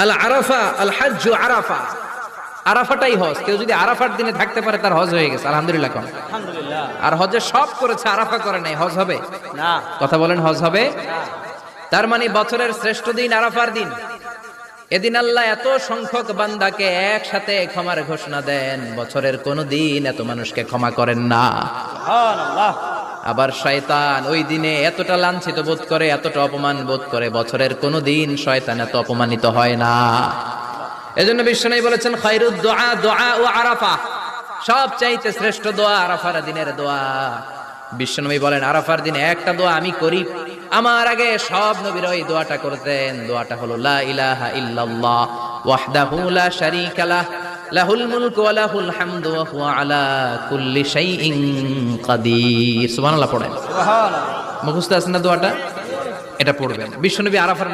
আল আরাফা আল হাজ্জু আরাফা, আরাফাটাই হজ। কেউ যদি আরাফার দিনে থাকতে পারে তার হজ হয়ে গেছে, আলহামদুলিল্লাহ। কোন আলহামদুলিল্লাহ। আর হজে সব করেছে, আরাফা করে নাই, হজ হবে না। কথা বলেন, হজ হবে না। তার মানে বছরের শ্রেষ্ঠ দিন আরাফার দিন। এদিন আল্লাহ এত সংখ্যক বান্দাকে একসাথে ক্ষমার ঘোষণা দেন, বছরের কোন দিন এত মানুষকে ক্ষমা করেন না। সুবহানাল্লাহ। আবার শয়তান ওই দিনে এতটা লাঞ্ছিত বোধ করে, এতটা অপমান বোধ করে, বছরের কোন দিন শয়তান এত অপমানিত হয় না। এজন্য বিশ্বনবী বলেছেন খায়রুদ দুআ দুআ ও আরাফা, সব চাইতে শ্রেষ্ঠ দোয়া আরাফার দিনের দোয়া। বিশ্বনবী বলেন আরাফার দিনে একটা দোয়া আমি করি, আমার আগে সব নবীরা এই দোয়াটা করতেন। দোয়াটা হলো লা ইলাহা ইল্লাল্লাহ ওয়াহদাহু লা শারীকা লাহ লাহুল মুলকু ওয়া লাহুল হামদু ওয়া হুয়া আলা কুল্লি শাইইন কাদির। সুবহানাল্লাহ পড়েন। সুবহানাল্লাহ। মুখস্থ আছে না দোয়াটা? এটা পড়বেন। বিশ্বনবী আরাফার